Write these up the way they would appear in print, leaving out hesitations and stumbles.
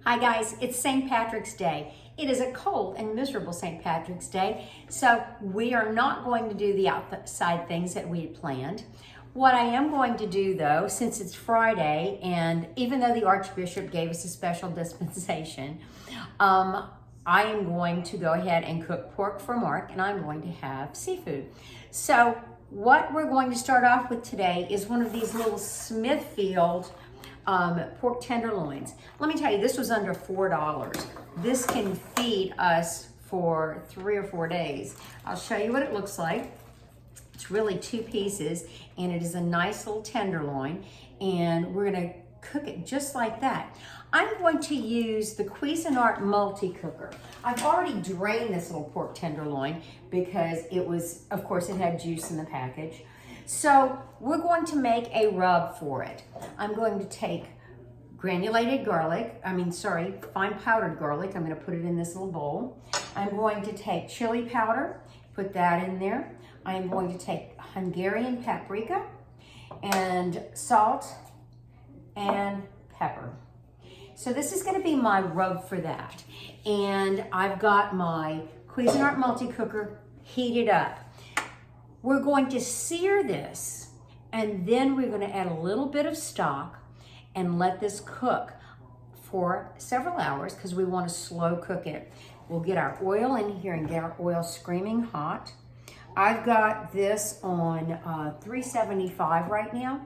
Hi guys, it's St. Patrick's Day. It is a cold and miserable St. Patrick's Day, so we are not going to do the outside things that we had planned. What I am going to do though, since it's Friday, and even though the Archbishop gave us a special dispensation, I am going to go ahead and cook pork for Mark, and I'm going to have seafood. So what we're going to start off with today is one of these little Smithfield pork tenderloins. Let me tell you, this was under $4. This can feed us for 3 or 4 days. I'll show you what it looks like. It's really 2 pieces, and it is a nice little tenderloin, and we're gonna cook it just like that. I'm going to use the Cuisinart Multicooker. I've already drained this little pork tenderloin because it was, of course, it had juice in the package. So we're going to make a rub for it. I'm going to take granulated garlic, fine powdered garlic. I'm going to put it in this little bowl. I'm going to take chili powder, put that in there. I'm going to take Hungarian paprika and salt and pepper. So this is going to be my rub for that. And I've got my Cuisinart Multicooker heated up. We're going to sear this, and then we're going to add a little bit of stock and let this cook for several hours because we want to slow cook it. We'll get our oil in here and get our oil screaming hot. I've got this on 375 right now,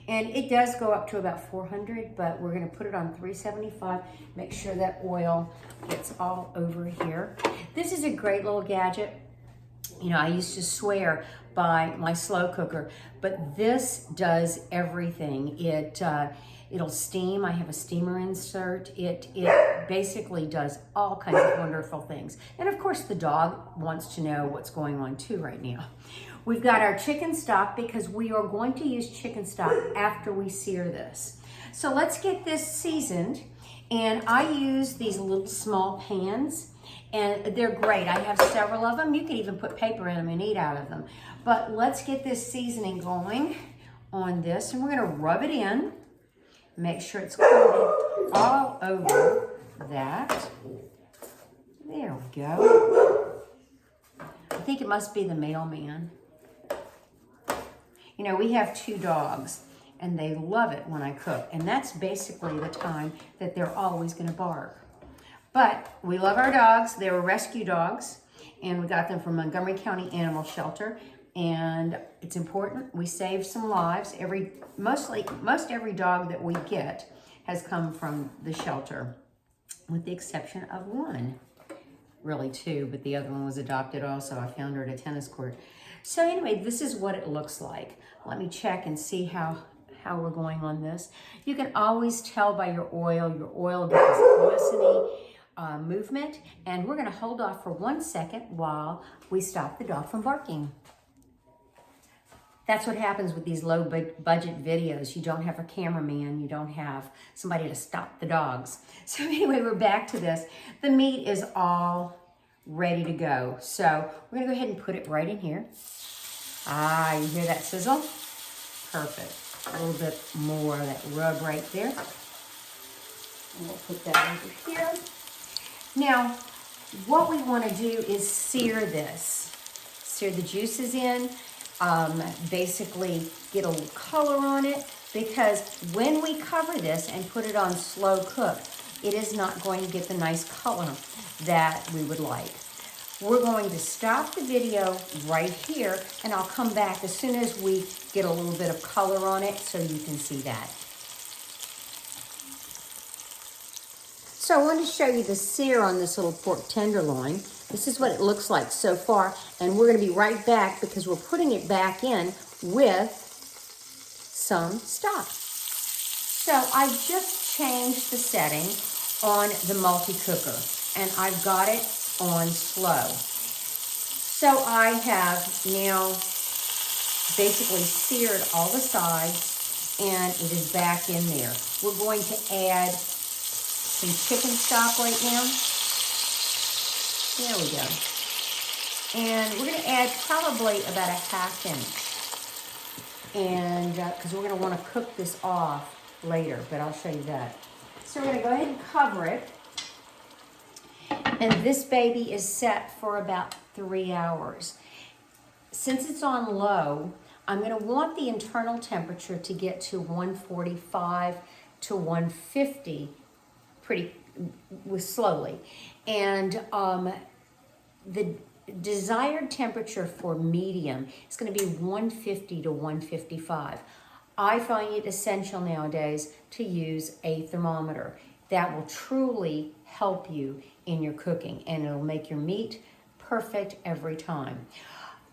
and it does go up to about 400, but we're going to put it on 375. Make sure that oil gets all over here. This is a great little gadget. You know, I used to swear by my slow cooker, but this does everything. It'll steam. I have a steamer insert. It basically does all kinds of wonderful things. And of course, the dog wants to know what's going on too right now. We've got our chicken stock because we are going to use chicken stock after we sear this. So let's get this seasoned. And I use these little small pans, and they're great. I have several of them. You can even put paper in them and eat out of them. But let's get this seasoning going on this, and we're gonna rub it in. Make sure it's coated all over that. There we go. I think it must be the mailman. You know, we have 2 dogs, and they love it when I cook, and that's basically the time that they're always gonna bark. But we love our dogs. They were rescue dogs, and we got them from Montgomery County Animal Shelter. And it's important we save some lives. Most every dog that we get has come from the shelter, with the exception of 1. Really 2, but the other one was adopted also. I found her at a tennis court. So anyway, this is what it looks like. Let me check and see how we're going on this. You can always tell by your oil gets glistening movement, and we're gonna hold off for 1 second while we stop the dog from barking. That's what happens with these low budget videos. You don't have a cameraman, you don't have somebody to stop the dogs. So anyway, we're back to this. The meat is all ready to go. So we're gonna go ahead and put it right in here. Ah, you hear that sizzle? Perfect. A little bit more of that rub right there. And we'll put that over here. Now, what we want to do is sear this. Sear the juices in, basically get a little color on it, because when we cover this and put it on slow cook, it is not going to get the nice color that we would like. We're going to stop the video right here, and I'll come back as soon as we get a little bit of color on it so you can see that. So I want to show you the sear on this little pork tenderloin. This is what it looks like so far, and we're going to be right back because we're putting it back in with some stock. So I just changed the setting on the multi-cooker, and I've got it on slow. So I have now basically seared all the sides, and it is back in there. We're going to add some chicken stock right now. There we go. And we're going to add probably about a 1/2 inch. And because we're going to want to cook this off later, but I'll show you that. So we're gonna go ahead and cover it. And this baby is set for about 3 hours. Since it's on low, I'm gonna want the internal temperature to get to 145 to 150 slowly. And the desired temperature for medium is going to be 150 to 155. I find it essential nowadays to use a thermometer. That will truly help you in your cooking, and it'll make your meat perfect every time.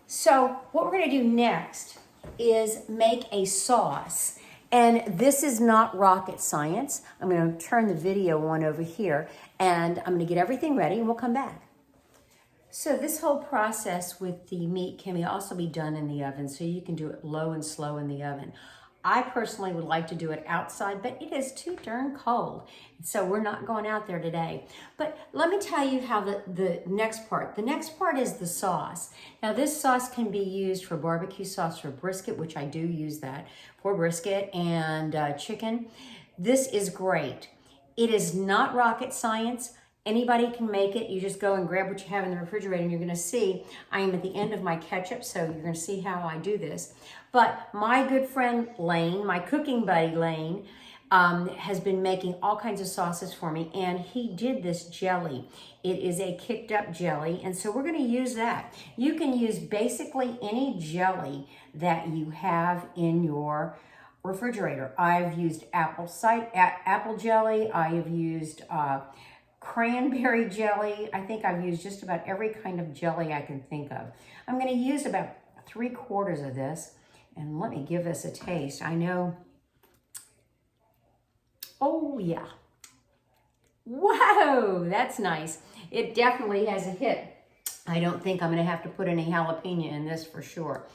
So what we're going to do next is make a sauce. And this is not rocket science. I'm going to turn the video on over here, and I'm going to get everything ready, and we'll come back. So this whole process with the meat can also be done in the oven, so you can do it low and slow in the oven. I personally would like to do it outside, but it is too darn cold, so we're not going out there today. But let me tell you how the next part is the sauce. Now this sauce can be used for barbecue sauce for brisket, which I do use that for brisket and chicken. This is great. It is not rocket science. Anybody can make it. You just go and grab what you have in the refrigerator, and you're gonna see I am at the end of my ketchup, so you're gonna see how I do this. But my good friend Lane, my cooking buddy Lane, has been making all kinds of sauces for me, and he did this jelly. It is a kicked up jelly, and so we're gonna use that. You can use basically any jelly that you have in your refrigerator. I've used apple jelly, I have used cranberry jelly. I think I've used just about every kind of jelly I can think of. I'm going to use about 3/4 of this, and let me give this a taste. I know, oh yeah, whoa, that's nice. It definitely has a hit. I don't think I'm going to have to put any jalapeno in this for sure.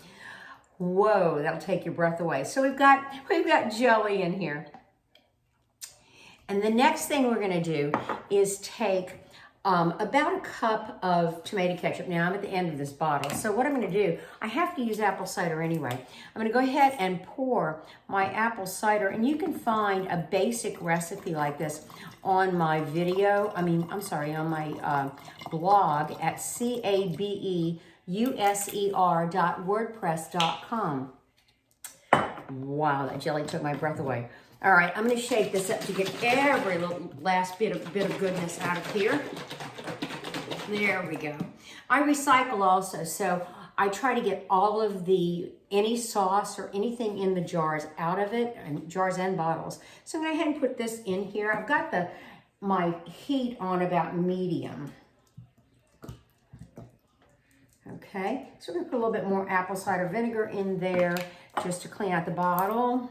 Whoa, that'll take your breath away. So we've got jelly in here. And the next thing we're going to do is take about a cup of tomato ketchup. Now I'm at the end of this bottle, so what I'm going to do, I have to use apple cider anyway. I'm going to go ahead and pour my apple cider, and you can find a basic recipe like this on my on my blog at cabeuser.wordpress.com. Wow, that jelly took my breath away. All right, I'm going to shake this up to get every little last bit of goodness out of here. There we go. I recycle also, so I try to get all of any sauce or anything in the jars out of it, and jars and bottles. So I'm going to go ahead and put this in here. I've got my heat on about medium. Okay, so we're going to put a little bit more apple cider vinegar in there just to clean out the bottle.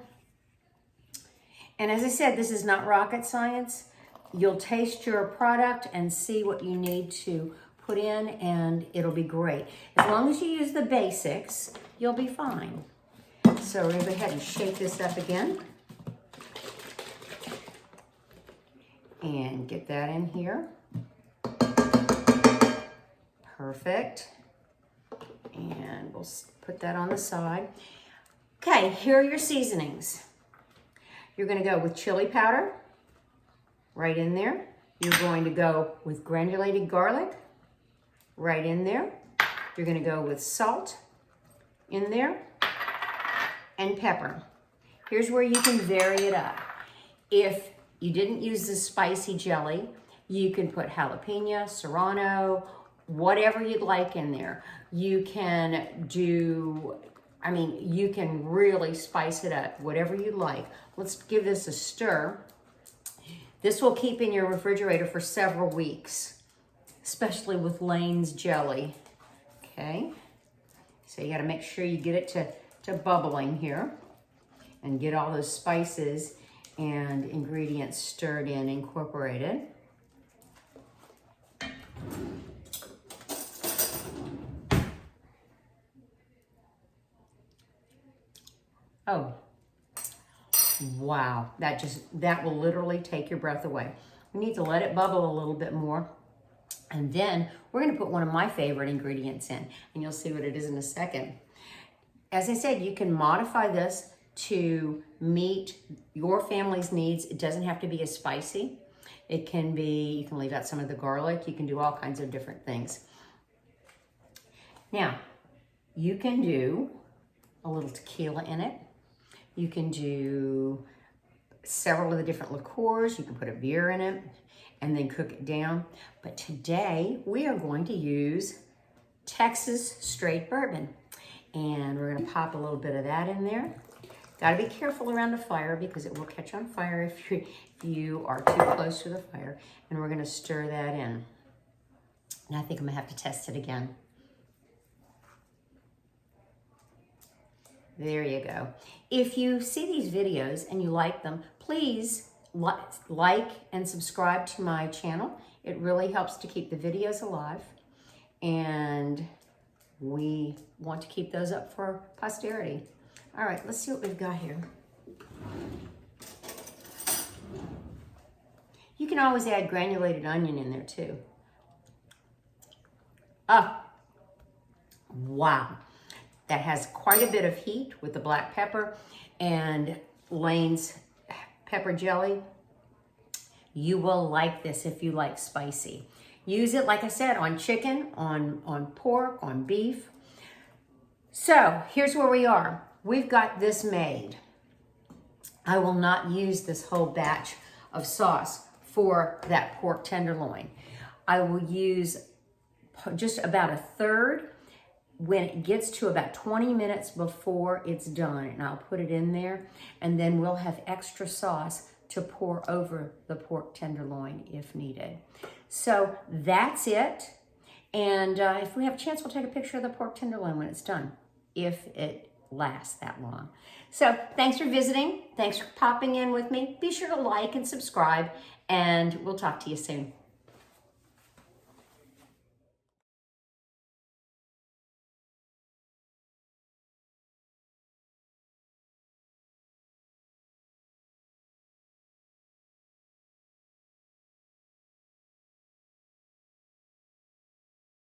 And as I said, this is not rocket science. You'll taste your product and see what you need to put in, and it'll be great. As long as you use the basics, you'll be fine. So we're gonna go ahead and shake this up again. And get that in here. Perfect. And we'll put that on the side. Okay, here are your seasonings. You're going to go with chili powder, right in there. You're going to go with granulated garlic, right in there. You're going to go with salt in there, and pepper. Here's where you can vary it up. If you didn't use the spicy jelly, you can put jalapeno, serrano, whatever you'd like in there. You can do, you can really spice it up, whatever you like. Let's give this a stir. This will keep in your refrigerator for several weeks, especially with Lane's jelly. Okay, so you gotta make sure you get it to bubbling here and get all those spices and ingredients stirred in, incorporated. Oh, wow, that will literally take your breath away. We need to let it bubble a little bit more. And then we're gonna put one of my favorite ingredients in, and you'll see what it is in a second. As I said, you can modify this to meet your family's needs. It doesn't have to be as spicy. It can be, you can leave out some of the garlic. You can do all kinds of different things. Now, you can do a little tequila in it. You can do several of the different liqueurs. You can put a beer in it and then cook it down. But today we are going to use Texas straight bourbon. And we're gonna pop a little bit of that in there. Gotta be careful around the fire because it will catch on fire if you are too close to the fire. And we're gonna stir that in. And I think I'm gonna have to test it again. There you go. If you see these videos and you like them, please like and subscribe to my channel. It really helps to keep the videos alive. And we want to keep those up for posterity. All right, let's see what we've got here. You can always add granulated onion in there too. Oh, wow. That has quite a bit of heat with the black pepper and Lane's pepper jelly. You will like this if you like spicy. Use it, like I said, on chicken, on pork, on beef. So here's where we are. We've got this made. I will not use this whole batch of sauce for that pork tenderloin. I will use just about a third when it gets to about 20 minutes before it's done, and I'll put it in there, and then we'll have extra sauce to pour over the pork tenderloin if needed. So that's it. And if we have a chance, we'll take a picture of the pork tenderloin when it's done, if it lasts that long. So thanks for visiting. Thanks for popping in with me. Be sure to like and subscribe, and we'll talk to you soon.